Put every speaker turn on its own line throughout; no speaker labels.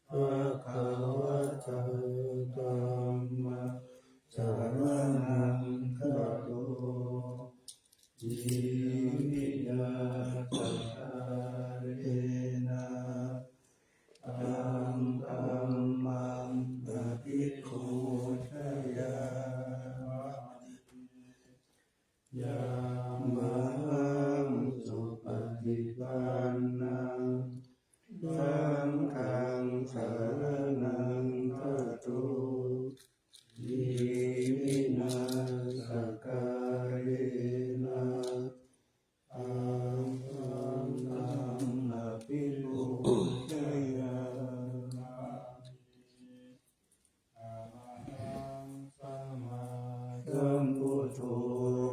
ภะคะวะโตธัมมังสรณังคัจโตอิมินาสการเนะอังธัมมังอภิกขุทยายามหังสุปฏิปันนังสังฆังสรณังคัจโตอิมินาสการเนะอังธัมมังอภิกขุทยาสัมพุทโธ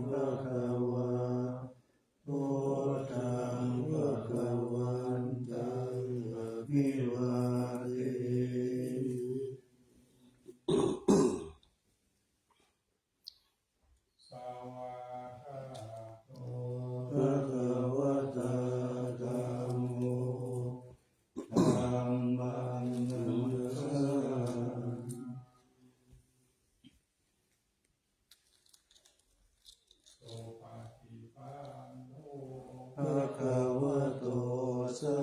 ภะคะวะพุทธังภะคะวันตังอะภิวาเทสวากขาโตภะคะวะตาธัมโมธัมมังนัมสสาภะคะวะโตสา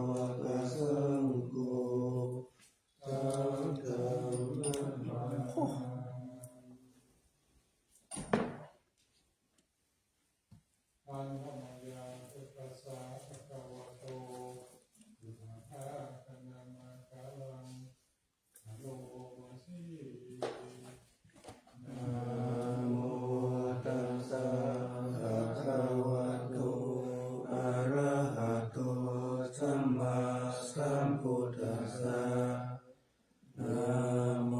วกสังโฆสังฆังนัมสสาอันธรรมยังอุปสสะภะคะวะโตอุปาทาคณามะกะลังอะโลมาสีนะโมตัสสะภะคะวะโตอะระหะโตสัมมาสัมพุทธัสสะนะโม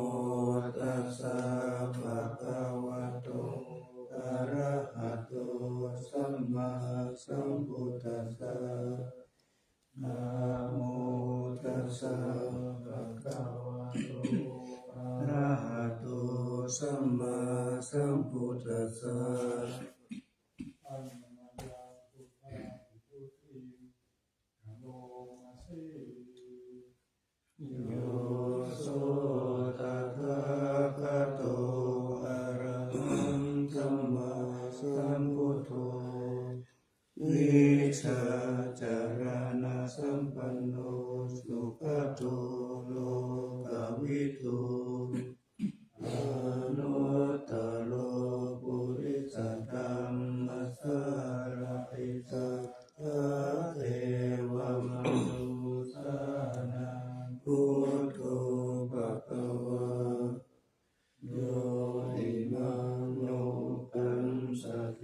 ตัสสะภะคะวะโตอะระหะโตสัมมาสัมพุทธัสสะนะโมตัสสะภะคะวะโตอะระหะโตสัมมาสัมพุทธัสสะอันนามยังพุทธาภิกขุติอะโลมาสีโยโสตถาคโตอะระหังสัมมาสัมพุทโธวิชชาจารณะสัมปันโนสุขโตโลกวิทูอนุตตโรปุริสธัมมัสสารติสัทธาเทวมนุสสานังพุทโธภะคะวะโยนิมังโนกัมสะเท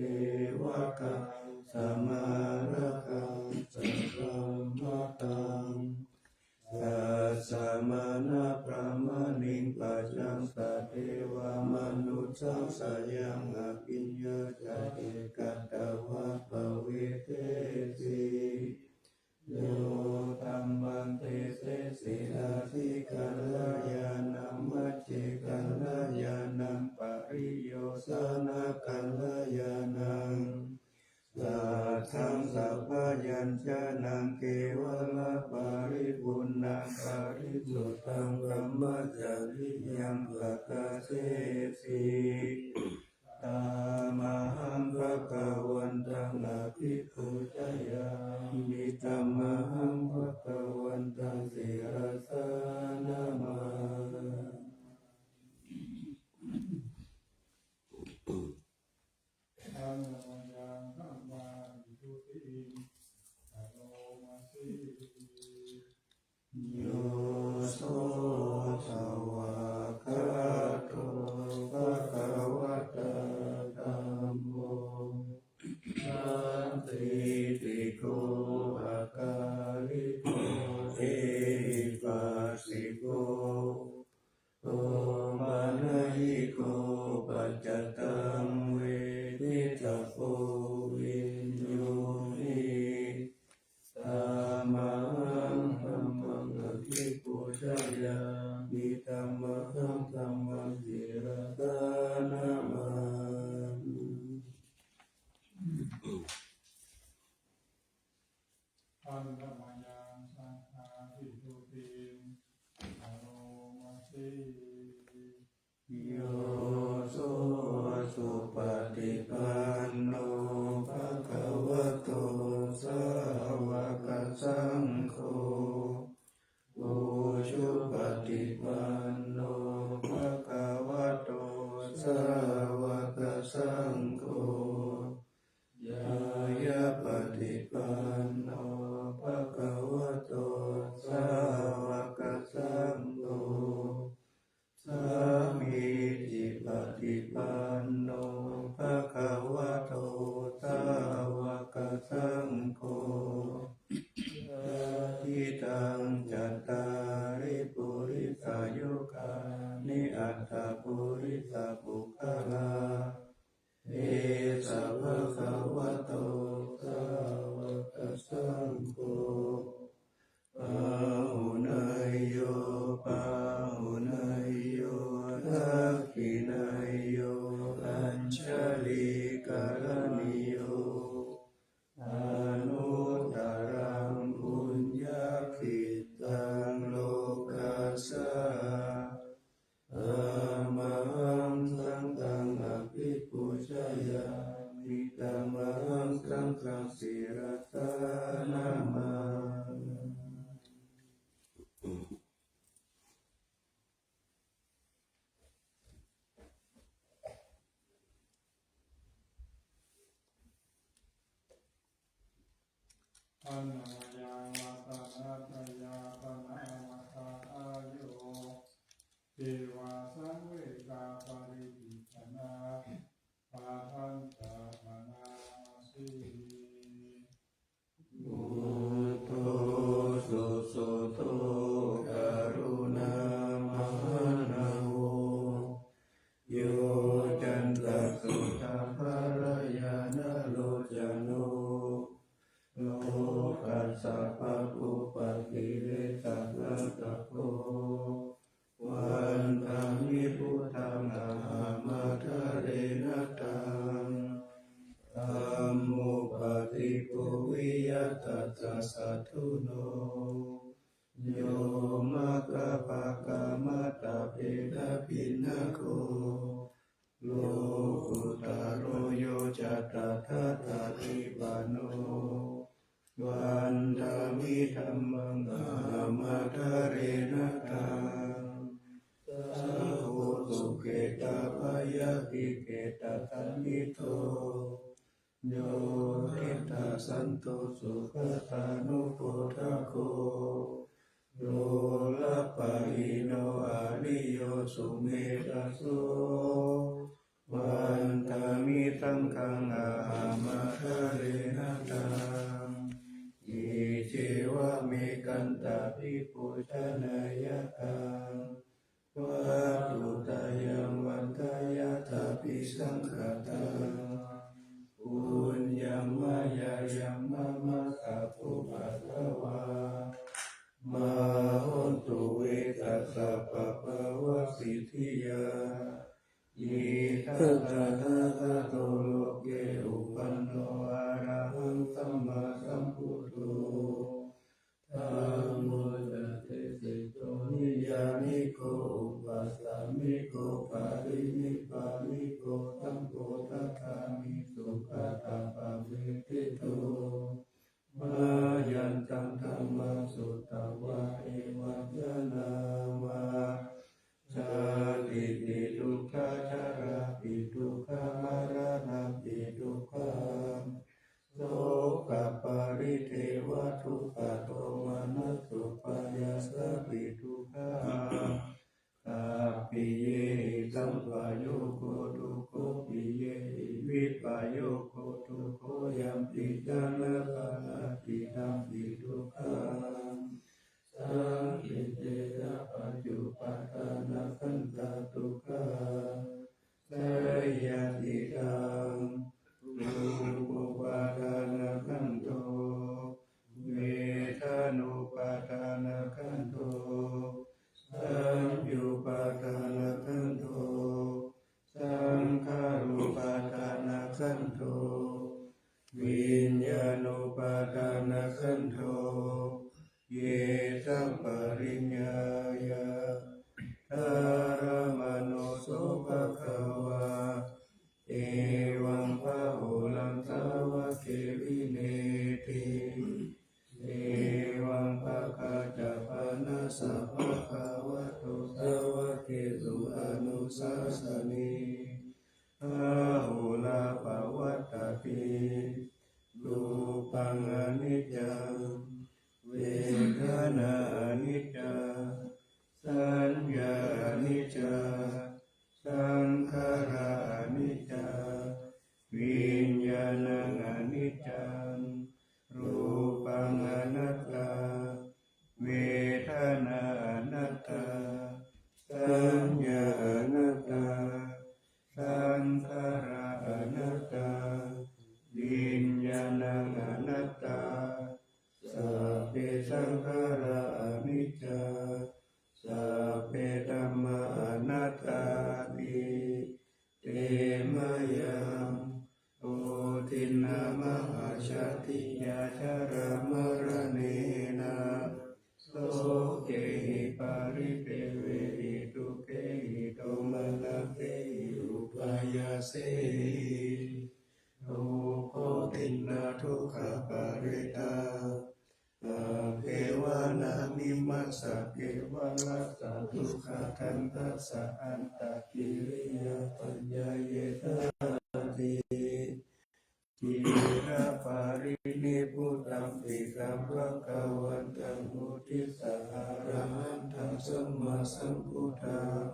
วะกังสมาระกังสัพพัมมะตังสัสสะมานะพระมณิงปัจจังสัตเทวมนุสสังสยังอภิญญาจเอกัตตวะภเวเทสิโยธัมมังเทเสสิอาทิกัลยานัมมัจเจกัลยานังปริโยสนะกัลยานังสัทธังสัพพยัญชนะเกวะละปาริปุณณังปาริสุทธังพรหมจริยังประกาเสสิตามหังภะคะวันตังอะภิกขุทยามิธัมมังภะคะวันตังศิรสานะมาอันนามยังธัมมาวิสุทธิอะโลมาสีโยโสภวะคะโตภะคะวะตาธัมโมสันติติโกภะคะลิโกเอหิปัสสิโกโตมานะหิโกปัจจตังเวทิตาโพวินโยนิธัมมังธัมมังอภิปุชยามิธัมมังธัมมังศิรสานะมาอันธรรมยังสังฆาภิกขุติ ตาริปุริสายุคานิอัตถปุริสปุคลาเอสะภะคะวะโตสาวกสังโฆปะหุนายโยปะหุนายโยทักขินายโยอัญชลีกรณิโยอนุตตรังปุญญคิตังโลกัสสะอะมังสังฆังอภิปูชยามิธัมมังสังฆังศิรสานามา
ปัญญายาวัตนาตยาปนามาตาอายุเทวาสังเวกาปริปิชนะปะทันตะมนาสี
มุตโตสุสุโตกรุณามหาโหโยจันตสุตาภรยานโลจโนโลกัสสะปะปุปะกิเลสะนัตตะโกวันธามิพุทธังอะหัมมะทะเรนะตังธัมโมปฏิปุวิยัตถะสัทธุโนโยมะกะปะกะมะตะเปตะปินะโกโลกุตโรโยจัตถะทะทิปะโนวันธามิธัมมังอะหัมมะทะเรนะตังสัพโพสุเกตาภยติเกตตันนิโตโยทิตาสันโตสุขตานุโพธโกโลละปะหิโนอาริโยสุเมธาโสวันธามิสังฆังอะหัมมะทะเรนะตังอิเจวะเมกันตาภิปุชนายตังวัตถุตายังวันทายาตาภิสังฆตังปุญญมายายังมะมะสะภุปัสสวามโหตุเวตัสสะปะปะวะสิทธิยายิทัตถะทะโตโลเกอุปันโนอะระหังสัมมาสัมพุทโธธัมโมจะเตสิโตนิยานิโกอุปัสสามิโกปารินิพพานิโกสัมโพธัคคามิสุขตาปะเวทิโตมายันตังธัมมังสุตตวะเอวัจนามาชาติปิทุกขชาราปิทุกขมรณะปิทุกขังโสกปาริเทวทุกขโทมนัสสุปายาสปิทุกขังอาปิเยสัมปโยโคทุกโขปิเยวิปโยโคทุกโขยัมปิจานะปะนาติตัมปิทุกขังสังคิเตนะปัจจุปทานะขันธาทุกขังสยติตังรูปปาทานะขันโตเวทนุปาทานะขันโตสัญญูปาทานะขันโตสังขารุปาทานะขันโตวิญญาณุปาทานะขันโตเยสัมปริญญายาธารมโนโสภะคะวาเอวังพะโหลังสาวะเกวิเนติเอวังภะคะจะปะนะสัพพะคะวะโตสาวะเกสุอนุสาสนีพะโหลาภวัตติรูปังอนิจจังเวทนาอนิจจาสัญญาอนิจจาสังขารานิจจาวิญญาณังอนิจจังรูปังอนัตตาเวท สัพเพธัมมาอนัตตาติเตมะยังโอทินนามหาชาติยาชารามรเนนะโสเกหิปาริเตเวหิตุเกหิโตมนะเตหิอุปายาเสโอโคตินนาทุกขปาริตาเกวานามิมัสสะเกวาลัสสะทุกขทันตัสสะอันตกิริยาปัญญาเยตาติกิระปารินิพุตตัมปิสัมภะคะวันตังมุทิสาหะระหันตังสัมมาสัมพุทธัง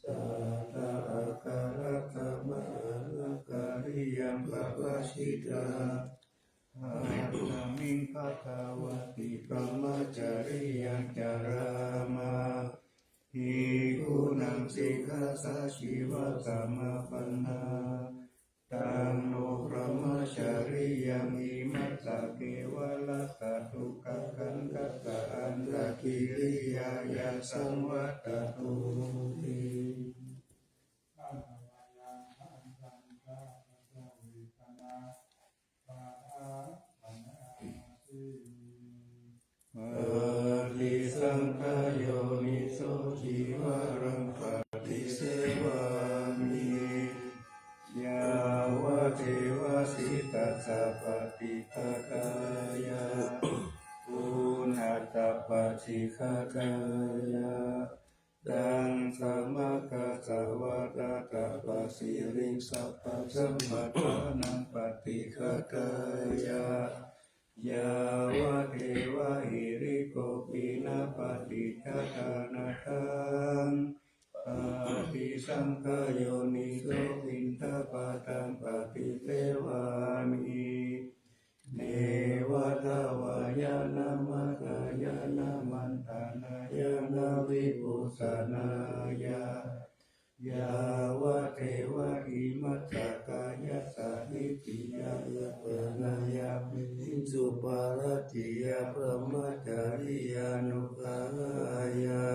สัทธะอาการะธรรมะอาการิยังปัปปะชิตาอาตามิงภะคะวะติพรหมจาริยังจารามาหิคุณังสิกขาสัชีวะกรรมปันนาตังโนพรหมจาริยังอิมัสสะเกวะลัสสะทุกขกันกัสสะอันตกิริยายาสังวัตตุติ
อันตรายยังอันตังกาปัจจเวทนาปาอาปัญญาสิ
ปฏิสังขโยนิโสจิวารังปฏิเสวามิยาวะเทวสิตัสสะปฏิฆากายะปุณัตตปฏิฆากายะดังสมะกัสสะวะตะตะปะสิริงสัพพะสัมปัฏฐานังปฏิฆากายะยาวะเทวะหิริโกปินะปฏิฆาทานาทังปฏิสังขโยนิโสปินทปาตังปฏิเทวามิเนวะทวายานามัตายานามันตานายานาวิปุสนายายาวะเทวะอิมัสสะกายะสานิติยายะปะนายาปิสุปารติยาพระมจาริยานุภายะ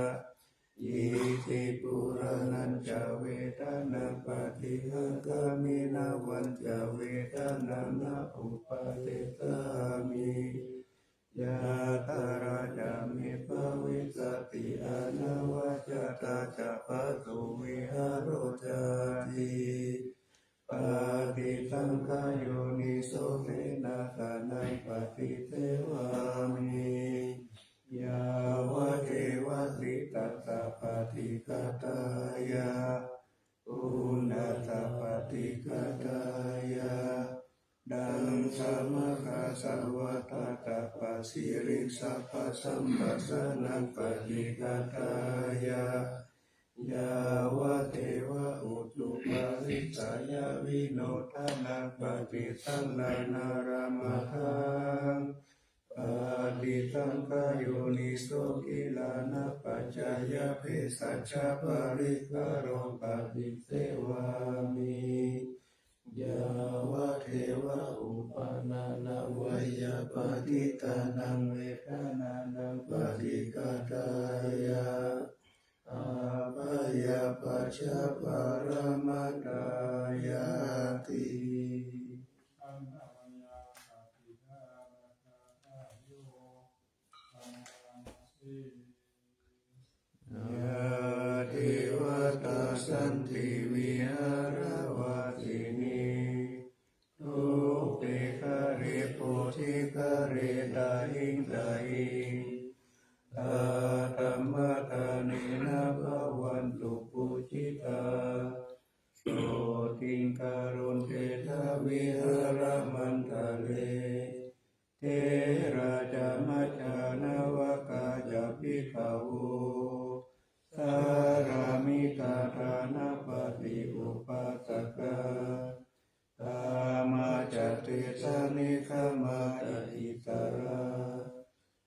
อิติปุรานัญจเวทนาปฏิหะกามินาวันจเวทนานาอุปาเทสามิยะตาราจามิภวิสติอนาวัจตาจะปะสุวิหารโรจาติปฏิสังขโยนิโสเทนะสานังปฏิเทวามิยาวะเทวะสิตัสสะปฏิฆาตายะอุณัสสะปฏิฆาตายะดังสมะกัสสะวะตะตะปะสิริสัพพะสัมปัสสะนังปฏิฆาตายะยาวะเทวะอุตุปาริสายาวิโนทานังปฏิสังลานารามะหังปฏิสังขโยนิโสกิลานะปัจจายะเพสัชฌะปริกโรปฏิเสวามิยาวะเทวะอุปานานาวยาปฏิตานังเวทนานังปฏิฆาตายะอาภยาปัจจปารมัตตายาติ
อันตรายยังปฏิฆาตาโยปัญญาสิ
ยะเทวตาสันติวิหารวาสินีทุเปกะเรโพธิกะเรดาหิงดาหิงตาธัมมะทานินะภวันตุปุจิตาโสติงการุณเททะวิหารมันทะเลเทราจามัจจานาวกาจปิขาวสารามิตาทานาปฏิอุปัสสกาตามาจัตเตสานิขมาอิตารา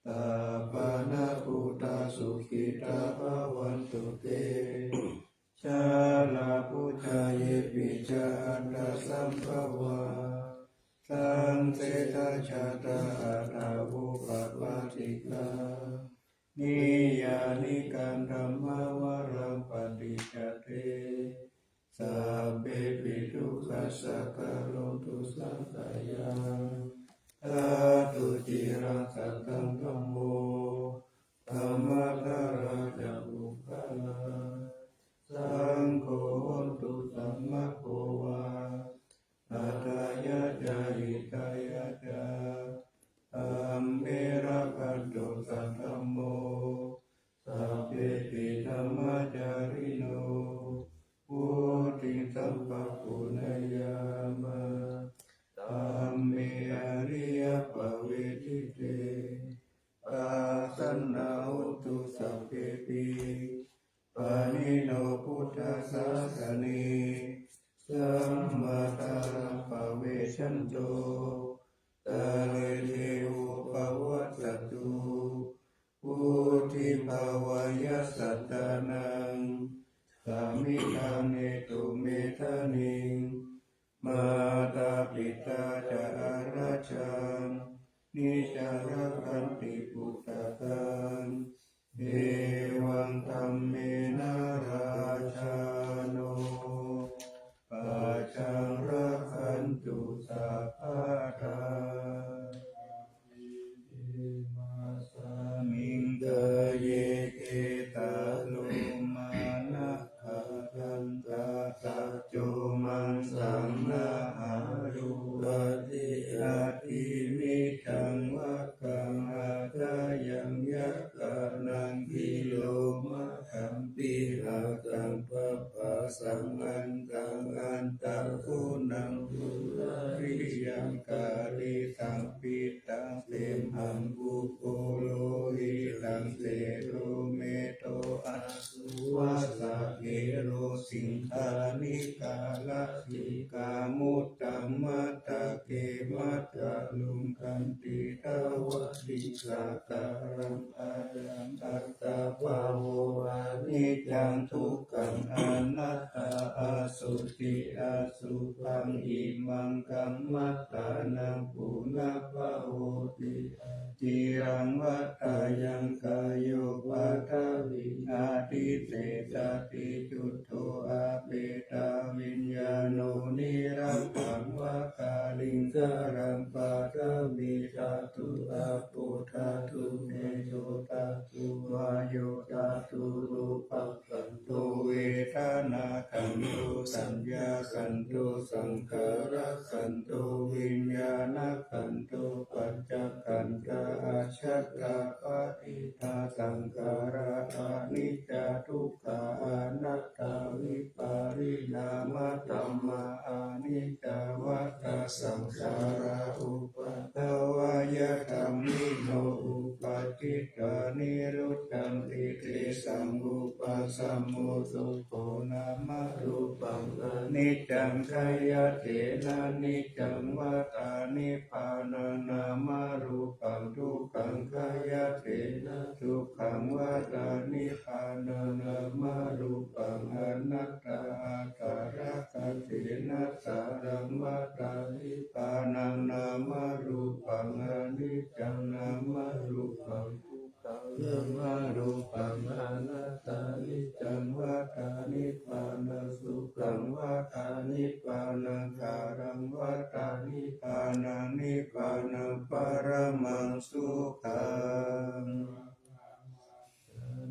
ตาปานาภูตาสุขิตาภวันตุเตชาลาพุทธายปิจาอันตสัมภวาสังเสทชาตาอัตถาภูปปาติกานิย านิกันธรรมวรังปฏิจจเตสัพเพปิทุกขัสสะกะโรตุสังขยังธาตุจิรังสัตตังธัมโมธัมมัสสะราจะบุคคลาสังโฆโหตุสัมมาโควาอัตถายะจาริตายะจาอัมเมระคันตุสัทธัมโมสัพเพติธัมมาจาริโนพุทธิสัมภปุณยามะธัมเมอริยปเวทิเตปัสสนาหุตุสัพเพปิปานิโนพุทธศาสนิสัมมาตารังปเวชันโตตะเลเทอุปวัตตุพุทธิภาวายสัตตานังสามิทาเนตุเมธานิงมาตาปิตาจาราชังนิจาระคันติปุตตะกังเอวังธัมเมนะราชาโนปัจจังรักขันตุสัพพะทามาสามิงกะเยเกตาโลมานะคาทันตาสัจโจมังสังนาหารุวัติอาทิมิจังวะกังอาทายังยักขะนังกิโลมะคัมปิหะกังปะปะสังอันตังอันตะคุนังปุราริยังกาลิสังปิตังเตมหังบุโกโลหิตังเตโรเมโตอะสุวัสสะเกโรสิงธานิกาลสิกามุตตัมมัตตะเกมัตตะลุงคันติตาวะติสาการังอายังอัตตาภาโวอานิจจังทุกขังอนัตตาอาสุติอาสุขังอิมังกัมมัตตานังปุณภาโวติจิรังวัฏฏายังกายโยปัฏฐวิอาทิเตจติจุตโตอาเปตาวิญญาโนนิรังขังวะกาลิงสรังปัฏฐวิธาตุอาปุถาตุเนโยตาตุวายโยตาตุรูปังขันโตเวทนาขันโตสัญญาขันโตสังขารขันโตวิญญาณขันโตปัจจขันธาอาชัตตาปฏิทาสังขาราอานิจจทุกขาอนัตตาวิปาริณามธัมมาอานิจจวัฏฏสังขาราอุปาทวยธรรมิโนอุปาทิตานิรุตตังติเตสังอุปสัมโมสุโขนามารูปังอนิจจังขยเตนะนิจจังวัฏานิพพานานามารูปังทุกขังขยเตนะทุกขังวัฏานิพพานานามารูปังอนัตตาอาตาระคเตนะสารังวัฏานิพพานานามารูปังอนิจจังนามารูปังนามารูปังอนัตตานิจจังวัฏานิพพานาสุขังวัฏานิพพานังคารังวัฏานิพพานังนิพพานังปรมังสุขัง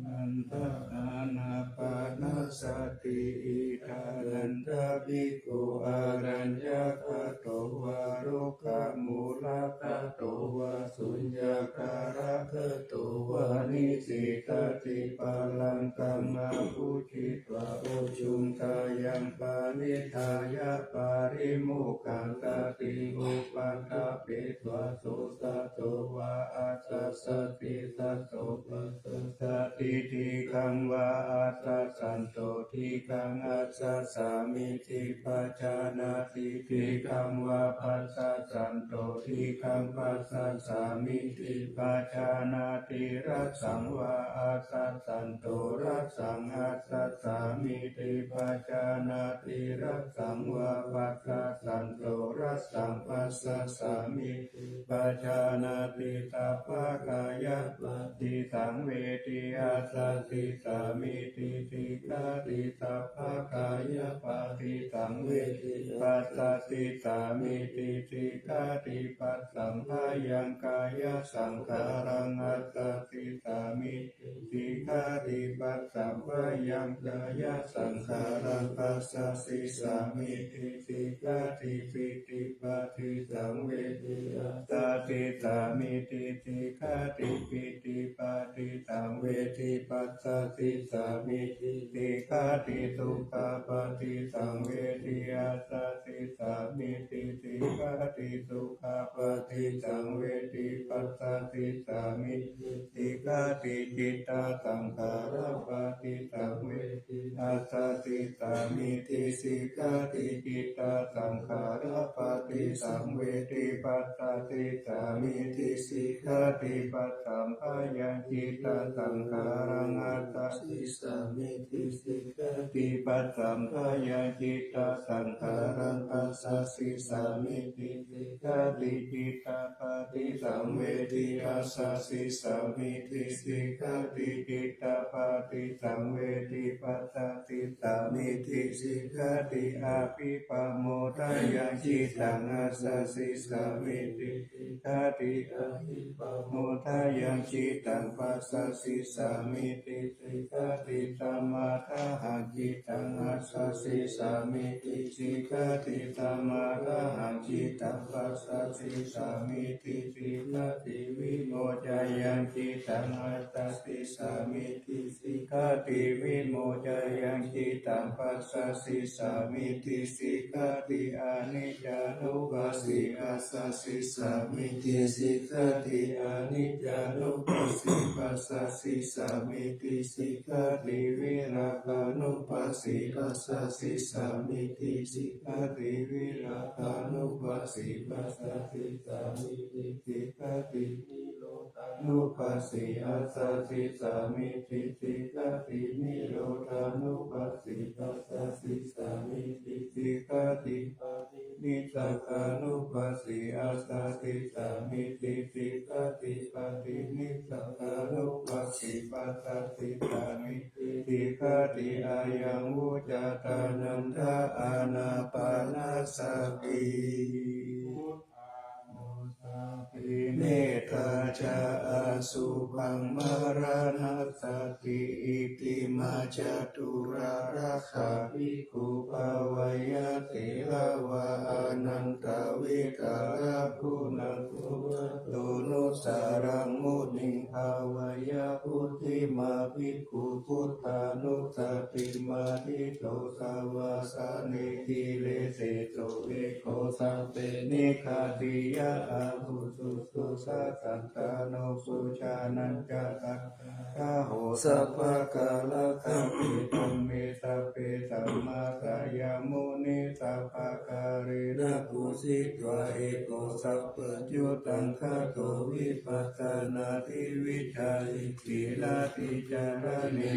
นันทอานาปานาสติอิทานันทภิกขุอารัญญาคโตวารุกะมูลคโตวาสุญญาการะคโตวานิสิตติปาลังกัมมาภูชิตวะโอชุมทายังปานิทายะปาริมุขังตติอุปัฏฐเปตวะโสสะโตวะอัสสะสติสัตโตปัสสะติทิคังวะอัสสะสันโตทิคังอัสสะสามิทิปัจจานาติทิคังวะปัสสะสันโตทิคังปัสสะสามิทิปัจจานาติรัสสังวะอัสสะสันโตรั สังหัสสะสามิติปัจจานาติรัสสังวาปัสสะสันโตรัสสังปัสสะสามิติปัจจานาติตัพพะกายะปฏิสังเวทิอาสาติสามิติติกาติตัพพะกายะปฏิสังเวทิปัสสติสามิติติกาติปัสสังพายังกายสังขารังอัสสติสามิติกาติปัสสังพายังกายสังขารังปัสสติสามิติติกาติปิติปฏิสังเวทิอัสสติสามิติติกาติปิติปฏิสังเวทิปัสสติสามิติติกาติทุกขปฏิสังเวทิอัสสติสามิติติกาติทุกขปฏิสังเวทิปัสสติสามิติติกาติจิตตสังขารปฏิสังเวทิอัสสติสามิติสิกาติจิตตสังขารปฏิสังเวทิปัสสติสามิติสิกาติปัสสัมภายังจิตตสังขารังอัสสติสามิติสิกาติปัสสัมภายังจิตตสังขารังปัสสติสามิติสิกาติจิตตปฏิสังเวทิอัสสติสามิติสิกาติจิตตปฏิสังเวทิปัสสติสามิติสิกาติอาภิปโมทายังจิตตังอัสสติสามิติสิกาติอาภิปโมทายังจิตตังปัสสติสามิติสิกาติสมาทาหังจิตตังอัสสติสามิติสิกาติสมาทาหังจิตตังปัสสติสามิติสิกาติวิโมจายังจิตตังอัสสติสามิติสิกาติวิโมจายังจิตตังปัสสติสามิติสิกาติอนิจจานุปัสสิอัสสติสามิติสิกาติอนิจจานุปัสสิปัสสติสามิติสิกาติวิราคะนุปัสสิปัสสติสามิติสิกาติวิราคะนุปัสสิปัสสติสามิติสิกาตินิโรธานุปัสสิอัสสติสามิติสิกาตินิโรธานุปัสสิปัสสติสามิติสิกาติปฏินิสกานุปัสสิอัสสติสามิติสิกาติปฏินิสกานุปัสสิปัสสติสามิติสิกาติอายังวุจตานันทาอานาปานาสติเนตาจาอาสุภังมรณสติอิติมาจตุราราคาภิกขุภาวายติลาวาอนันตวิตาราภูนังคุตุนุสารังมุนิภาวายพุทธิมาภิกขุพุทธานุสติมาทิโตสาวาสานิกิเลเสโตเอโกสัพเพนิคาติยะอาหุสุสุสัสสันตโนสุชานันจตังคาโหสัพพะกาลคัมปิตุเมสัพเพสัมมาสายามุนิสัพพะการินะปุสิตวะเอโกสัพพะยุตังคาโตวิปัสสนาทิวิชัยสีลาติจารณิ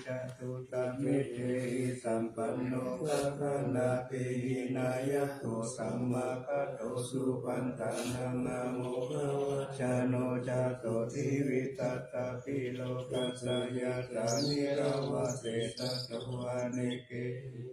จตุตัมเมเตหิสัมปันโนภะคะนาเตหินายะโตสัมมาคัตโตสุปันตังนะโมภะวะชาโนจาโตทิวิตัตตะปิโลกัสสยะสานิรวะเสตตะวะเนเก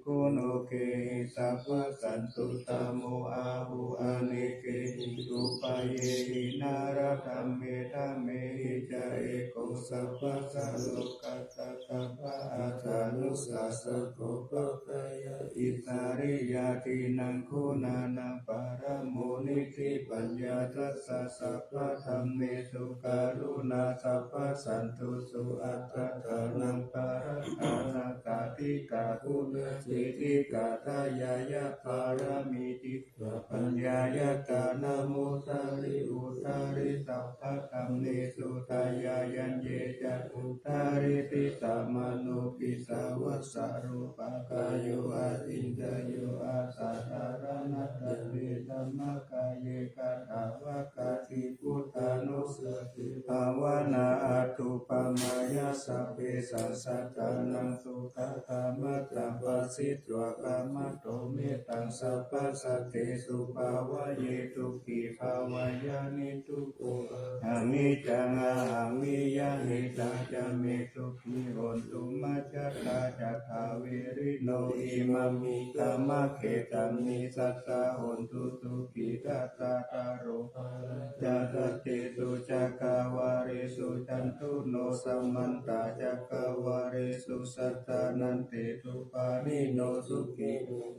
กุโนเกหิสัพพะสันตุตโมอาหุอเนเกหิอุปาเยหินารัตเมธะเมหิจาเอโกสัพพะสัลโลกัสสะสัพพะอาทานุสัสสะโกภะกายะอิสาริยาตินังคุณานังปารโมนิธิปัญญาทัสสะสัพพะธัมเมสุการุณาสัพพะสันตุสุอัตตะนังปารตานาตาเต ติกาคุณสิทธิกาตายายะปารามิติปัญญายะตานะโมตัริอุตาริสัพพะธัมเมสุตายายันเยจะอุตาริปิตามโนปิสาวัสสะรูปกายโยอาทินจโยอาสัตตารนัตถิเวธัมมกายเยกะถาวะกาติพุทธานุสติภาวนาอัตถุปมายาสัพเพสัสสะตานังสุขะมัตตาปัสสิตวะกามะโตเมตังสัพพะสัตเตสุภาวะเยตุกิภาวายานิทุโกอามิจังอามิยะหิตังจะเมตุกิโหนตุมัจจตาจัตถาเวริโนอิมามิกามะเขตัมมิสัตตาโหนตุสุขิตัตตาตาโรจัตเตสุจักขวาเรสุจันตุโนสัมมันตาจักขวาเรสุสัตตานันเตตุปานิโนสุขิ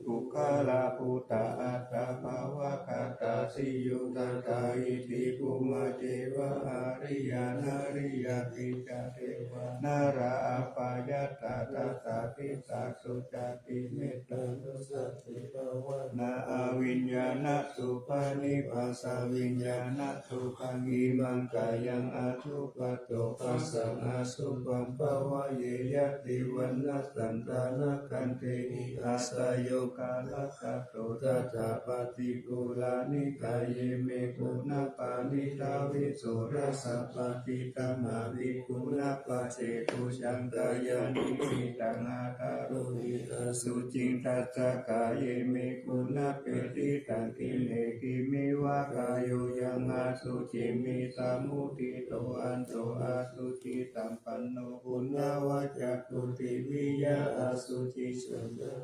ปุคาลาภูตาอัตตาภาวะคาตาสิยุตตาอิติภูมาเทวะอาริยานาริยติจเทวานาราปายาตาตาตาปิสาสุจติเมตตานุสติภาวนาอวิญญาณสุปานิปัสสะวิญญาณสุขังอิมังกายังอทุปโตปัสสังอสุปังภวะเยยะติวันนัสสันตานะคันเตหิอาสโยกาลคโตทัตถาปฏิปุรานิกายเยเมกุณปานิทาวิโสรสปฏิตัมมาวิกุณปะเจตุชังกายานิสิตังอาคารุหิตาสุจิงตัสสะกายเมกุณเปติตังกิเนกิมิวะกายโยยังอาสุจิมิสามุติโตอันโตอาสุจิตัมปันโนปุณณวัจจุติวิยาอาสุจิสุ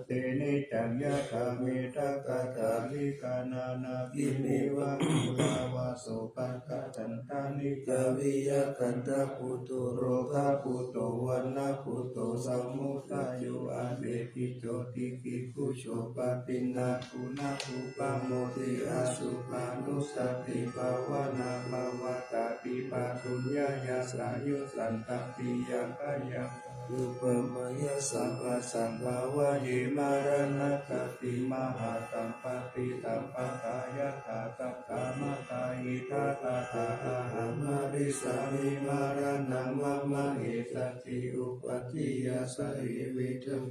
เตนิจังยะธาเมตกะตาลิกานานาคินิวะมุลาวาโสปัตตันตานิกาวิยะกันตะปุตุโรคาปุโตวันนาปุโตสัมมุตายุอาเบติโจติกิคุโชปปินาคุณาภูปะโมติอาสุปานุสติภาวนาภาวตาปิปะตุญญายาสายุสันตติยังกายังรูปมายาสัพพะสัมภาวะเยมารณกติมหาตัมปติตัมปตายะตาตัตตามตาหิตาตาตาอาหามาริสามิมารณังมะมะเหสติอุปติยาสหิวิธัม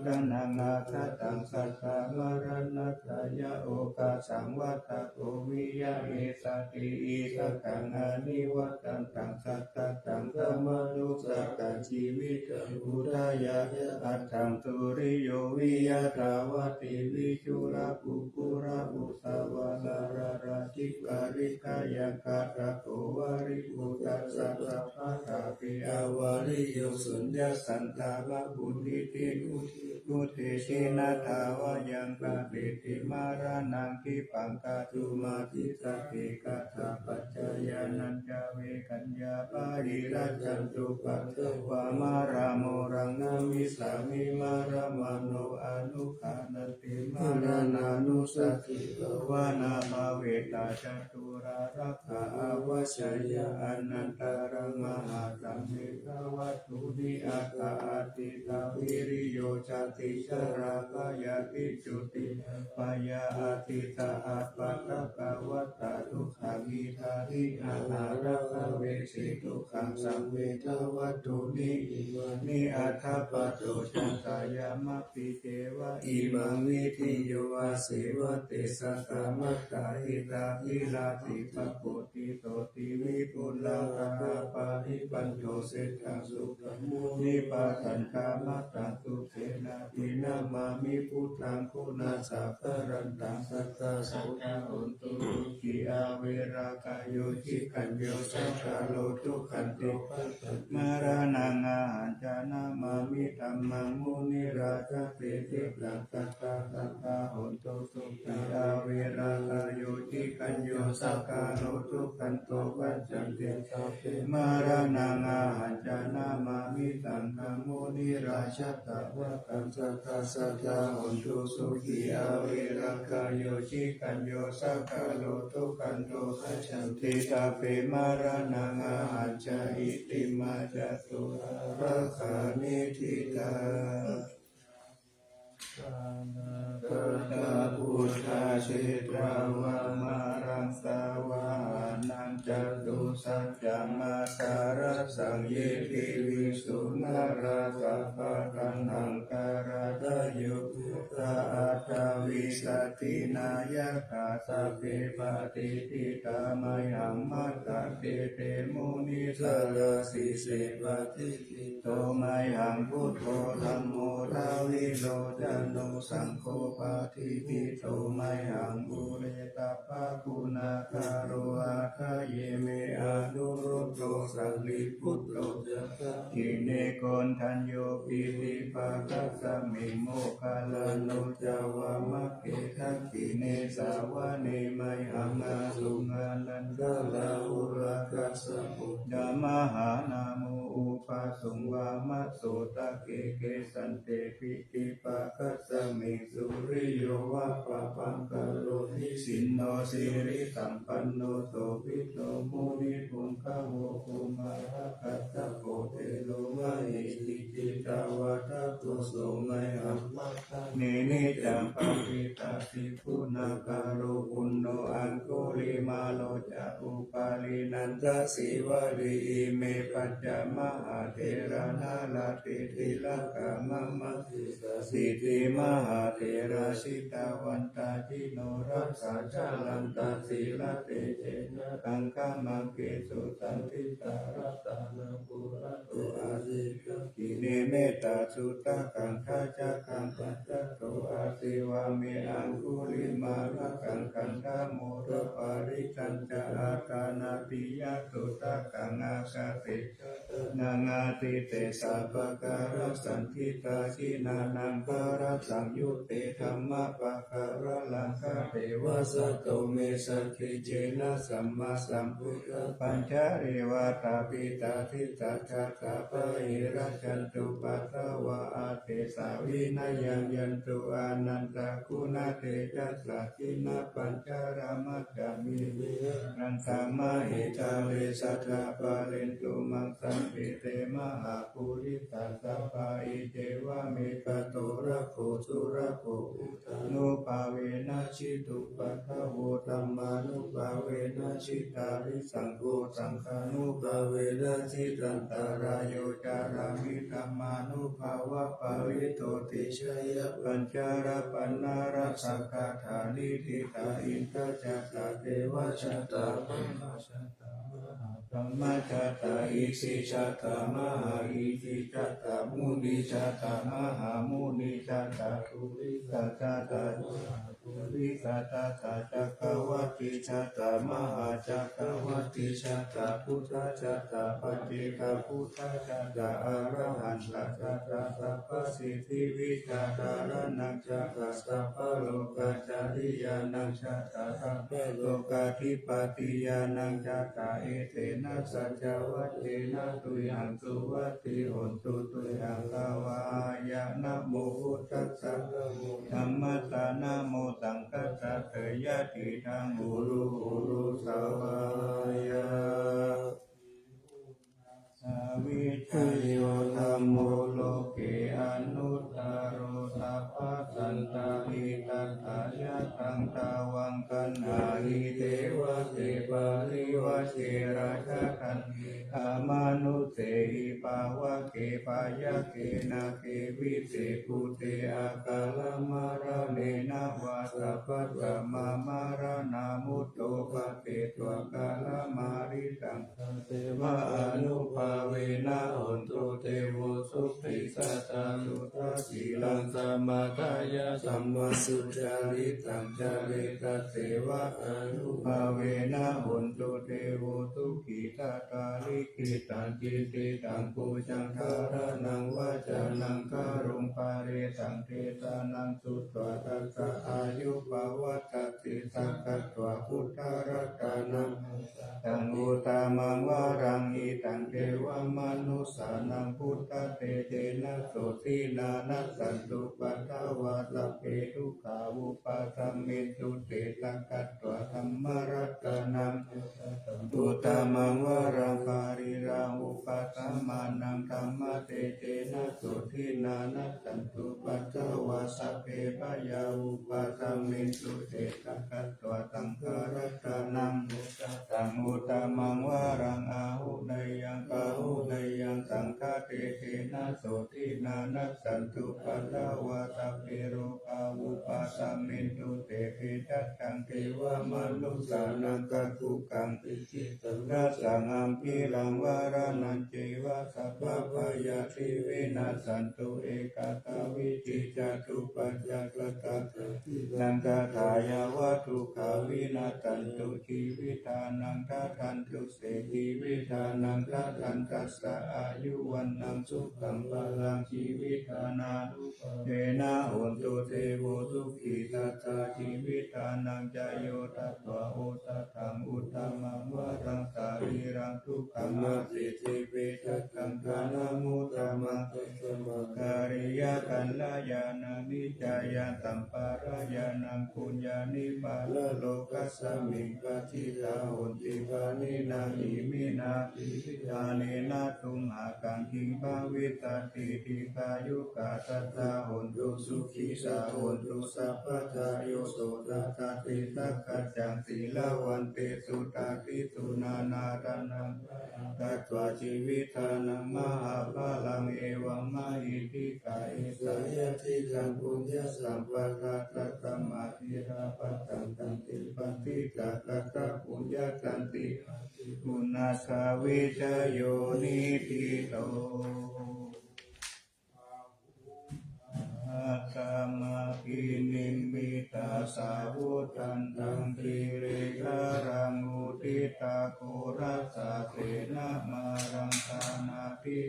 ดันังอาคาตังสัตตามารณตายะโอกาสังวัตโกวิยะเอสติอิสกังอานิวัตันตังสัตตังธรรมนุสกังชีวิตอุทายะอัตถังตุริโยวิยะตาวติวิชุระปุปุระปุสาวาลาราชิกาลิกายังคาตะโกวาริปุตัสสะสัพพะตาปิอาวาริโยสุญญสันตามะบุญตินุเทชินาทาวายังกาเปติมารานังคิปังกาตุมาทิสติกาตาปัจจายานัญจเวกัญญาปาริรัจจันตุปัตตวามาราโมรังนามิสามิมารามาโนอนุขานันติมารานานุสติภวนาภาเวตาจตุรารักขาอาวชยาอนันตรังมหาสัมมิทวัตถุนิอาคาอติตาวิริโยชติชราภยาติจุติปยาอติตาอัปปะตะกวัตตาทุกขามิทาทิอาหาระภเวสิทุกขังสังเวทวัตถุนิอัฏฐปะโตจันตายามะปิเจวะอิมังวิทิโยอาเสวะเตสัตตามัตตาหิตาภิลาติปะโปติโตติวิปุลาภาปาริปัญโจเสตังสุขมุนิปาตันคามัตตังสุเสนาทินามามิพุทธังคุณาสัพพะรันตังสัตตาโสตาอุตุกิอาเวรากายโยจิคัญโยสัจจโลทุขันติมารานังอาหันจานามามิธัมมังมุนิราชเปติตังสัตตาสัตตาโหนตุสุขิอาเวรากายโยจิคัญโยสัจจโลทุขันโตปัจจันติมารานังอาหันจานามามิตังคัมมุนิราชตวะกังสัตตาสัตตาโหนตุสุขิอาเวรากายโยจิคัญโยสัจจโลทุขันโตปัจจันติตาเปมารานังอาหันจาอิติมาจตุราคานิทิตา สิตราวามารังสาวานังจตุสัจจมาการะสังเยติวิสุนาราสัพพะคันหังการะทะโยพุทธาอัตตวิสัตตินายะคาสัพเพปฏิทิตามัยหัมมัตตะเตเตมุนิสารสิเสปฏิทิโตมัยหังพุทโธธัมโมทาวิโลจโนสังโฆปฏิทิโตมัยหังบุเรตัพพะคุณาคาโรอาคาเยเมอานุรุตโตสังลิพุตโตอิเนโกนทัญโยปิติภาคัสสมิโมคาลานุจาวามะเกทักขิเนสาวะเนมัยหังอาสุงาลันทะลาอุราคัสสะปุจจามหานาโมอุปาสุงวามะโสตะเกเกสันเตปิติภาคัสสมิสุริโยวะปะปังกะโรทิสินโนสิริสัมปันโนโสภิโตมุนิปุงคะโวคุมาระกัสสะโพเทโลมะหิติจิตาวะทะตุโสมัยหัมมัตตะเนเนจัมปะปิตาสิพุนาคาโรปุณโนอังโกลิมาโลจะอุปาลินันทสิวะริอิเมปัจจมหาเถระนาลาติติละกามะมะสิสิติมหาเถระสิตาวันตาจิโนรัสสะจาลันตาสีละเตเจนะตังฆามังเกสุตันติตารัตตานังปุระโตอาสิกขิเนเมตตาสุตตะกังคาจักขังปัจจโตอาสิวาเมอังคุลิมาละกังคันธาโมระปาริตัญจะอาคานาปิยะสุตตะกังอาคาตินางาติเตสัพพะการะสันทิตาชินานังการะสังยุตเตธัมมะปะการะลังคาเทวะสัตโตเมสัจขิเจนะสัมมาสัมพุทธปัญจเรวะตาปิตาทิตาจัตตาปะหิรัจจันตุปัสสาวะอาเตสาวินายังยันตุอานันตะคุณาเตจัสสะทินะปัญจารมัจจามินันตามะหิตาเวสัทธาปะเรนตุมังสัมปิเตมหาภูริตัสสะปะอิเจวะเมตโตระโคสุระโคอุทานุภาเวนะชิตุปัฏฐะโวธัมมานุภาเวนะชิตาริสังโฆสังฆานุภาเวนะชิตันตารายโยจารามิธัมมานุภาวะปาริโตติชยปัญจารปันนารัสสะกถานิทิตาอินทจัตตาเทวชัตตามหาชัตตามหาธรรมชัตตาอิสิชัตตามหาอิสิชัตตามุนิชัตตามหามุนิชัตตาภูริสัตตาภูริสัตตาจักรวัติชัตตามหาจักรวัติชัตตาพุทธชัตตาปัจเจกพุทธชัตตาอรหันตชัตตาสัพพสิทธิวิจารณังชัตตาสัพพโลกจาริยานังชัตตาสัพพโลกาธิปติยานังชัตตาเอเตนะสัจจวัตเตนะตุยังสุวัตติโหนตุตุยังกาวายะนะโมพุทธัสสะธัมมัสสะนะโมสังฆัสสะเถยะติทังอุรุอุรุสวายะสวิชโยธัมโมโลเกอนุตตโรสัพพสันตาหิตัสสะยะตังตาวังคันหาหิเทวะเทปาริวะเชราชคันอามานุเตหิปาวะเกปายะเกนะเกวิเศปุเตอากาลมาระเนนะวาสัพพะมามารนามุตโตปะเตตวกาลมาริตังเทวะอนุภาเวนะหนตุเทโวสุขิสัตตาสุตสีลังสัมมาทายะสัมมาสุจาริตังจาเรตเทวะอนุภาเวนะหนตุเทโวสุขิตาตาลิกิตังจิติตังปูจังคารนังวาจานังคารุงปาเรตังเทตานังสุตวะตัสสะอายุปวัตติสังกัตวะพุทธรัตนังตังอุตามังวารังอิตังเทวมนุสานังพุทธเตเจนะโสตินานัสสันตุปัฏฐวาสัพเพทุกขาวุปาสัมเมตุเตสังกัตวะธรรมรัตนังอุตามังวารังปาริรังอุปสัมมานังธรรมเตเจน นะโสทินานัสสันตุปัตตวาสัพเพปยาอุปาทมินตุเตตะกัตตวตังคารัตนังตังอุตมังวารังอาหุนยังปาหุนยังสังฆเตเตนะโสทินานัสสันตุปัตตวาสัพเพโรกาอุปาทมินตุเตปิจัตตังเทวมนุสสานังกัจจุกังปิจิตังรัสสังอัมพิลังวารานันเจวะสัพพะพยาธิวินาศสันตุเอกตาวิจิจตุปัจจกตะนังกถายาวัตถุขาวินาตันตุชีวิตานังทัตันตุเสชีวิตานังทัตันตัสสะอายุวันนังสุขังพลังชีวิตานาเยนะหุนตุเทโวสุขีตัสสะชีวิตานังจโยตัสสะโอตัสสังอุตตมังวะรังสารีรังทุกขังนาสิสิเวทัสสังฆานามุตตมังการิยกัลลายานานิจายาสัมปารายานังปุญญานิบาลโลกัสสมิงปฏิตาหุนติวานินาอิมินาติยาเนนะตุมหากังคิภาวิตติติกายุกาตัสสะหุนตุสุขิสาหุนตุสัพพทาโยโสตัสสะติสักขัจจังสีลาวันเตสุตาติสุนานารันังตัตวาชีวิตานังมหาภาลังเอวังมหิทิกาเอสายทิกังปุญญสัมปะทาตัตมาธิราปัตตังตันติปันติกะกะตะปุญญตันติปุณาสาวิชโยนิทิโตอาตมากินิมิตาสาวุตันตังกิริการังอุทิตาโกรัสสะเสนามารังคานาทิ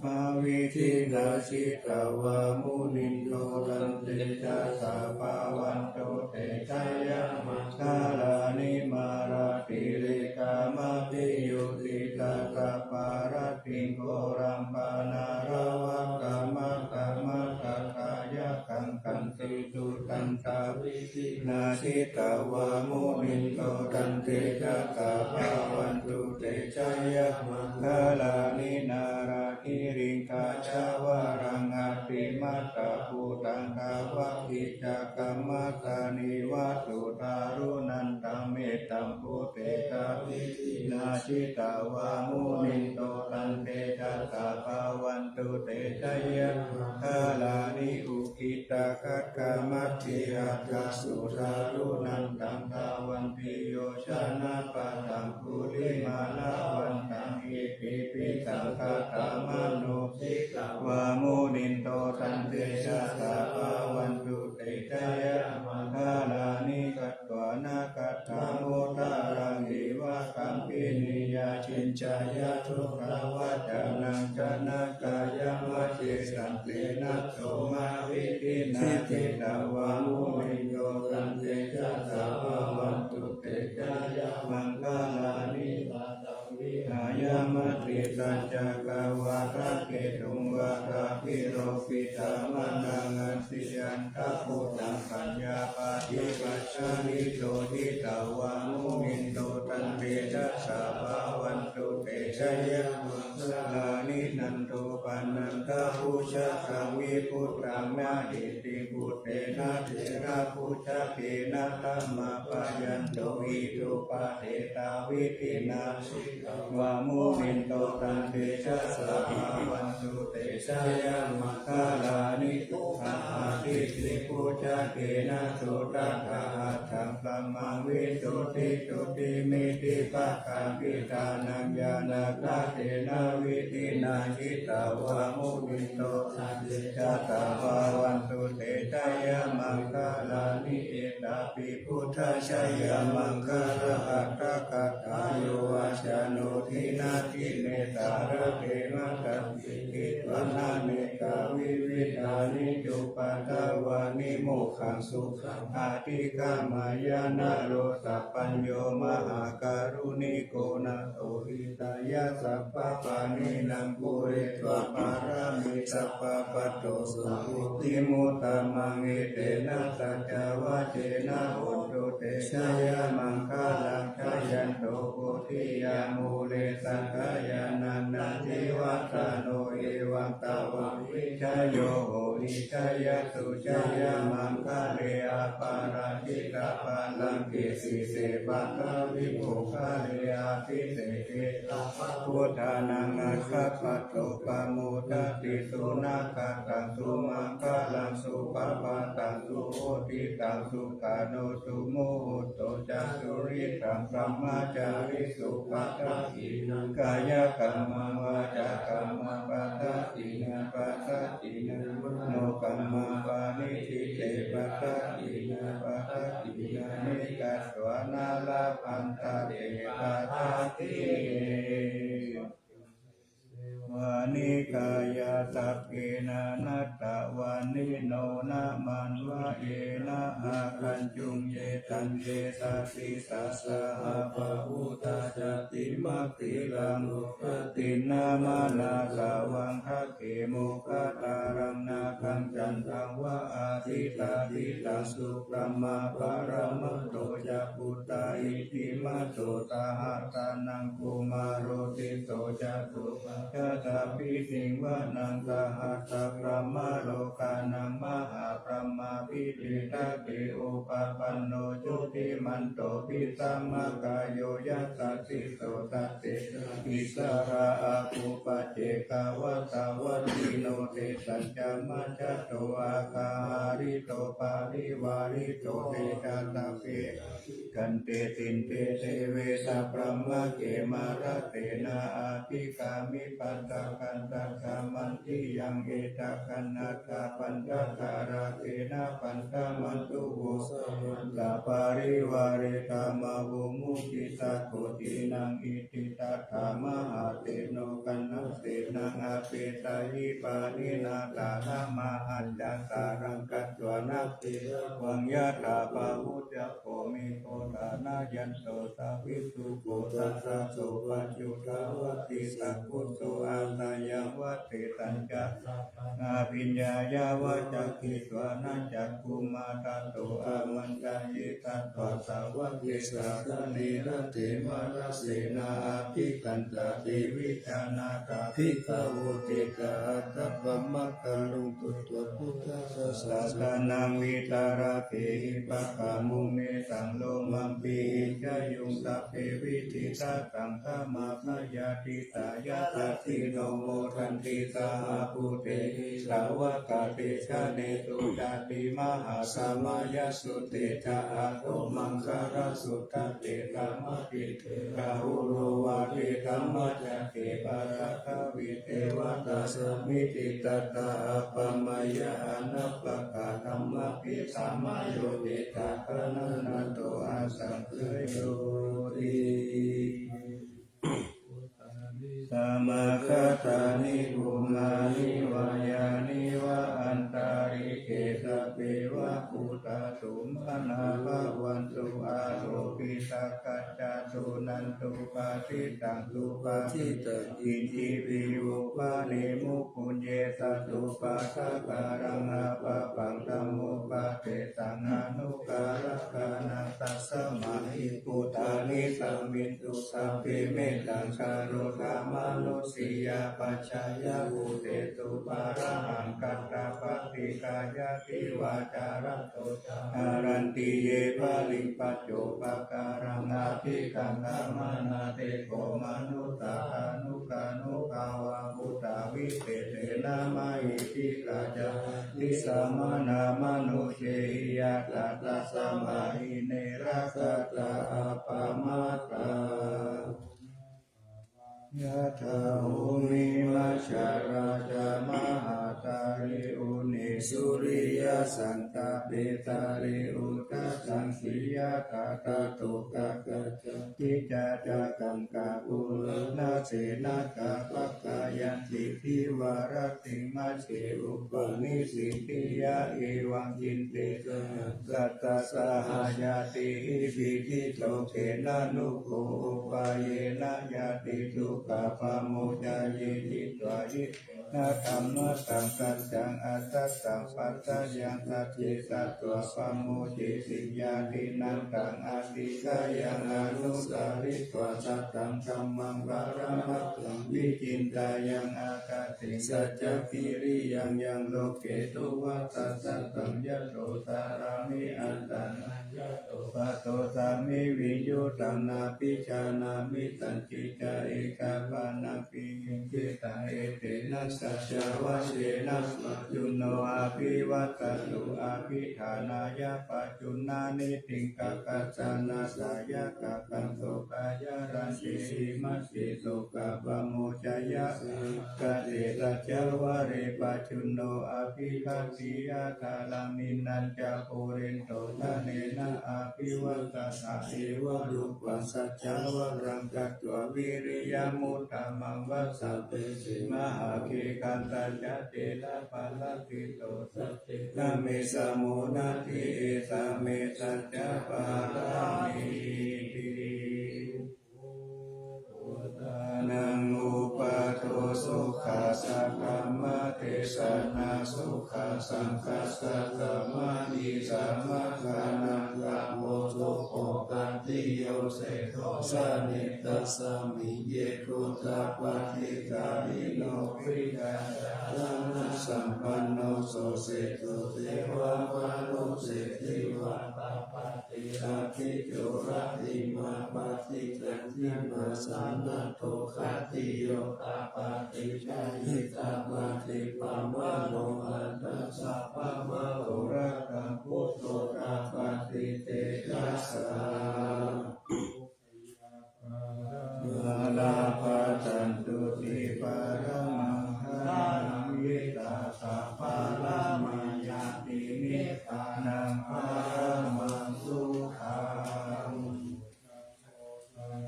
มาวิธินาชิตาวามุนินโตตันติจัสสะภาวันโตเตชัยยะมังคลานิมาราติริกามาปิโยติตาตาปารติงโกรัมปานาราวะกามะกามะกะกายะกังคันติตุตันตาวิธินาชิตาวามุนินโตตันติจัสสะภาวันตุเตชัยยะมังคลานินาราธิริกาชาวารังอาติมัตตาภูตังกาวะกิจักกัมมัตตานิวัตถุตารุนันตังเมตตัมปุเตตาวิธินาชิตาวามุนินโตตันเตจัสสะภาวันตุเตชัยยะมังคลานิอุกิตาคัตกามัตถิอัตถสุทารุนันตังภาวันติโยชนะปัตตังภูริมาลาวันตังอิปิปิสังฆตามโนสิกาวามุนินโตตันเตชัสสะภาวันตุเตชัยยะมังคลานิกัตถวานากัตถาโมทารังเอวะกัมปินิยาชินจายะทุกขวัจานังจนากายะมะเจสันเตนะโสมาวิธินาทิตาวามุนิโยตันเตชัสสะภาวันตุเตชัยยะมังคลานิกายามติสัจจกวาระเกตุงวาระพิโรปิตามนังอันติยันตะโพตังปัญญาปาติปัสสานิโตทิตาวามุนินโตตันเตจัสสะภาวันตุเตชัยยะมังคลานินันโตปันนันทะภูชะสังวิพุทธังมะหิติพุทเตนะเถระพุทธเถนะธัมมาปะยันโตหิตุปะเทตาวิธินาสิวามุนินโตตันเตชัสสะภาวันตุเตชัยยะมังคลานิทุกขาทิสิพุทธเถนะโสตัสสะหัตถังพลัมมังวิสุทธิจุติมิติปัคคังปิตานังญาณตาเตนะวิธินาชิตาวามุนินโตตันเตชัสสะภาวันตุเตชัยยะมังคลานิเอตาปิพุทธชัยยะมังคลหัตถกัตถาโยวาชโนทินาทิเนตาระเทมะตัสสิกิตวนาเนกาวิวิธานิจุปัตตวานิโมขังสุขังอาทิกามายานาโรสัพปัญโยมหาการุณิโกนาโตหิตายะสัพพะปา นินังปุริตวะปารามิสัพพะปัตโตสุขุติมุตตะมังเอเตนะสัจจวะเจนะโหตุเตชะยะมังคลังชยันโตโพธิยามูเลสังขายานันนาทิวัตโนเอวังตาวังวิชโยโหนิชยสุชยามังคะเรอาปาราชิตาปาลังเกสีเสปะทาวิโภคะเรอาภิเสเกพุทธานังอัคคปัตโตปะโมทติสุนาคาตังสุมังคะลังสุปปะตังสุโหติตังสุขาโนสุโมโหโตจัสุริตังสัมมาจาริสุปัฏฐาอินังกายกรรมังวาจากรรมังปัฏฐาอินังปัฏฐาอินังมโนกรรมังปานิทิเตปัฏฐาอินังปัฏฐาอินังนิกัสสวนาลาภันตาเตปัฏฐาติวานิกายาสัพเพนะนัตตะวานิโนนะมันวะเยนะอาคันจุงเยตันเยสัสสิสัสสะหะปะพุทธาจติมัคคิลังอุปตินามานาสาวังคะเขโมคตารังนาคังจันทังวะอาทิตาทิตังสุปรมาปารมัตโตจะปุตตาอิติมัตโตตาหะตานังกุมารโรติโตจะตุปัจจตาปิสิงวะนังสหัสสะพรหมโลกานังมหาพรหมาภิติตาเกอุปปันโนจุติมันโตปิสัมมากายโยยัสสะสิโสตัสเตอิสระอาภูปเจกาวตาวติโนเตสัจจมัจจโตอาคาริโตปาริวาริโตเตจัตตาเปกันเตตินเตเทเวสะพรหมเกมาระเตนะอาภิกามิปัตตะกันตัสสะมันติยังเอตคันนาตาปัญจคาราเตนะปัญจมันตุโวสัพปาริวาเรธรรมวุมุจิสัตโตตินังอิติตัสสะมหาเตโนกันนัสเตนังอาเปตายิปานินาตานะมหัจจสารังกัจจวนาเตวังยะถาปะหุจโกมิโกตานายันโตสาวิสุโกตัสสะโสปัจจุทาวติสัพพุโสอาตายังวัตเตตัญจอาภิญญายาวะจักขิสวานัจักขุมาตัตโตอามันจายตัตถะสาวะเกสาสเนระเตมรเสนาอาภิกันตติวิจานาคาภิกขโวเตกะอัตตะมัคคะลุงตุตวะพุทธศาสนาวิตาราเกหิปะกามุเมสังโลมัมปีจายุงตัพเพวิธิตาสังฆมาพยาติตายาตติโนโมทันติสาภูเตสาวกาเตชะเนตุจาติมหาสมายสุเตจาอาโตมังคารสุตเตธรรมปิเตราหุโรวาเตธรรมจักเกปาราควิเทวตาสมิติตตาปมายานัปปะกาธรรมปิสัมมาโยเตตาคนันโตอาสังเคโยติสมาคตานิภูมานิวายานิวะอันตาริเกสะเปวะปุตตะสุมนาภวันตุอาโรปิสักกัจจตุนันตุปาทิตังตุปาทิตอินทิปิอุปาเนมุปุญเยสัตุปาสการังอาปะปังธัมโมปะเตตังอนุการกานังตัสสะมาหิปุตตานิสัมมิตุสัพเพเมตังคารุธรรมนุสียาปัจจายาภูเตตุปาระหังกัตตาปฏิกายาติวาจาระโตอารันติเยปะลิปัจโจปะการังอาภิกังขามานาเตโกมนุตตาอนุกานุภาวะพุทธาวิเศษเตนะมาอิทิกาจาติสัมมานามนุเชยะตัสสะมาหิเนระกัตตาอัปปมาตายะถาหุมิมัชฌาราชามหาตาริอุนิสุริยะ สันตาเปตาเรอุตสังสียาตาตาตุกะกะจิจาจากังกาปุลนาเสนาคาปักกายันติทิวารติมัสเสอุปนิสิติยาเอวังจินเตสัตตาสหายาติหิปิทิโตเขนะนุโกอุปาเยนะยาติทุกขปาโมจาเยติตวายินาธรรมะสังกัจจังอัตตสังปัตตยังสัจเจสัตตัวปาโมเจสิยาตินันตังอาติกายังอนุสาริตวสัตตังธัมมังวาระมัตตังวิจินตายังอากาติสัจจคิริยังยังโลเกตุวัตสัตตังยะโตตารามิอันตังยะโตปะโตสามิวิโยตังนาปิชานามิตันจิจาเอกาปานาปิยิงจิตาเอเตนะสัจจวะเชนะจุนโนอาภิวัตตุอาภิฐานายาปัจจุนานิติงกะกัจจานาสายะกะกันโตกายารันติมัสสิโตกะปะโมจายะกะเตตัจจวะเรปัจจุโนอาภิคัตติยะทาลังนินันจาโพเรนโตทะเนนะอาภิวัตตะเอวะรูปัสสัจจวะรังกัตถะวิริยมุตตะมังวัสสะเปสิมหาเคกันตัจจะเตละปัลละติโตสัจเจนะเมสะโมนะติเอสะเมสัจจะปารามิตินังอุปาโทสุขาสักขมะเทสนาสุขาสังคัสสะกะมะนิสัมมะกานังกะโมสุโภกันติโยเสโทสะนิตัสสะมิเยกุตตะปะทิกาลิโนวิกาจานะสัมปันโนโสเสตุเทวมะนุเสติวะตาปะติอาภิโยระติมาปะติจันติมาสันนะโตคาติโยตาปะติชายิตาปะติปะมะโนอัตตะสัพพะมะโหระกังพุทโธตาปะติเตจัสสะมาลาภะจันตุติปะระมังหาวิตาสัพพะละมายาตินิพพานังปะระมังสุขัง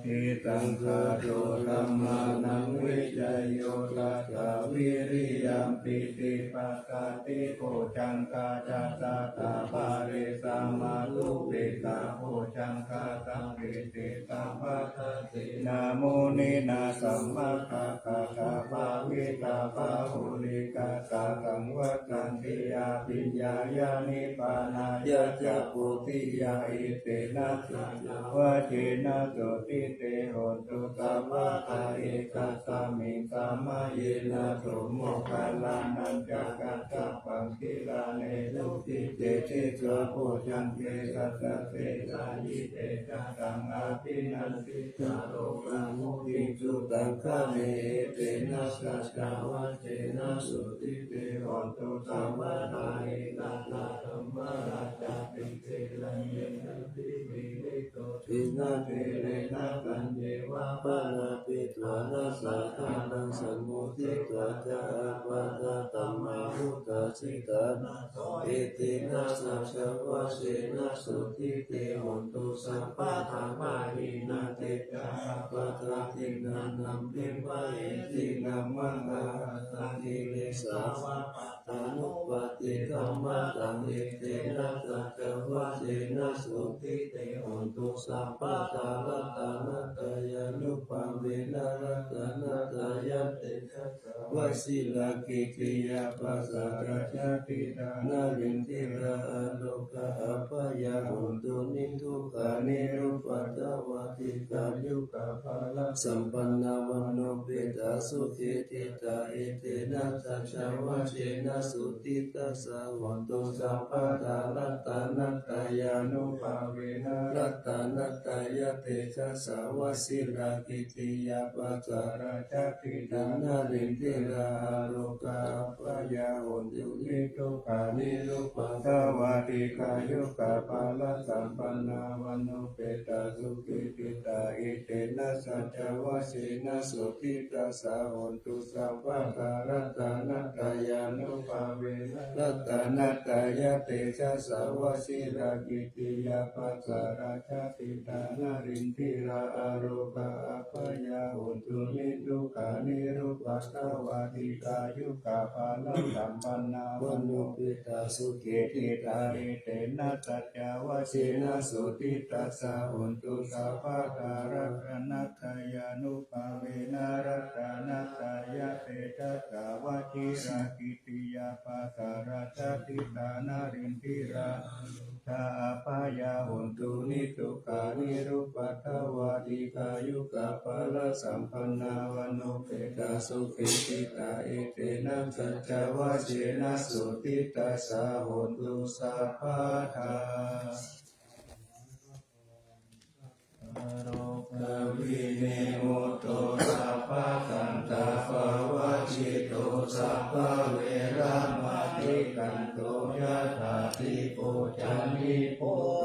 ทิตังคาโตธัมมานังวิจโยตัสสะวิริยัมปิติปัสสติโกจังกาจัตตาภาเรสัมมาลุเปตาโกจังกาตังเปเตตัมปัสสตินะโมนินาสัมมาคาคาคาภาวิตาภาหุลิกาตาสังวัตันติอาปิญญายานิปานายะจักขุติยาอิเตนะสัจวะเจนะโสติเตโหตุสัพพะทาเอกัสสะมิสามาเยนะโสโมคคัลลานันจักกัสสะปังคิลาเนตุติเตเตสะโพชังเกสัสสะเตสายิเตจัตตังอาภินันติจาโรกังมุขิสุตังคะเมเตนะสัจจวะเจนะสุติเตโหตุสัมมานาเอตัสสะธัมมาราชาปิเตลังเยนะติวิริโตทินะเตเรนะกัญเยวะปะนาปิตวานะสัทธานังสัมมุติตวะจาปะทะธัมมาหุตาสิตานะโสเอตินะสัจจวะเสนะสุติเตโหตุสัพพะธรรมาหินะเตจาปะทะตินันนัมปิปะเอตินัมมังคาสันติเลสาวะปะทานุปติธัมมาตังเอเตนะสัจจวะเสนะสุติเตโหตุสัพพะทารัตนะตายานุปัมเวนะรัตนะตายาเตจัสสะวะสิลากิติยาปัสสะราชาปิตานาวินทิราโลกะอัปยาหุนตุนิทุกขานิรุปัตตวะติกายุกะภาละสัมปันนาวันโนเปตาสุขิติตาเอเตนะสัจจวะเชนะสุติตัสสะวันตุสัพพะทารัตนะตายานุภาเวนะรัตนะตายาเตจัสสะวะสิลากิติยาปัสสะราชาปิตานารินทิราโลกาปยาหุนตุนิทุกขานิรุปัตตวะติกายุกะภาละสัมปันนาวันโนเปตาสุขิติตาอิเตนะสัจจวะเสนะสุติตัสสะหุนตุสัพพะทารัตนะตายานุ ภาเวนะรัตนัตตายะเตชะสาวสิรากิติยาปัสสาราชาติตานารินทิราอาโรกาอัปยาหุนตุนิทุกขานิรุปัสสาวาติกายุกาภาลังสัมปันนาวันโนปิตาสุเกติตาเอเตนะตัจจาวชินะสุติตัสสะหุนตุสัพพะการะนัตถยานุภาเวนะรัตนัตตายะเตชะสาวชิรากิติยาปัสสาราชติตานารินทิราชาปายาหุนตุนิทุกขานิรุปัตถวาติกายุกาภลสัมปันนาวันโนเปตาสุขิติตาเอเตนะสัจจวะเชนะสุติตัสสะหุนตุสัพพะทาโรกวินิโมโตสัพพะคันตาภวะจิตโตสัพพะเวรามะติกันโตยะถาติโพจันติโพโต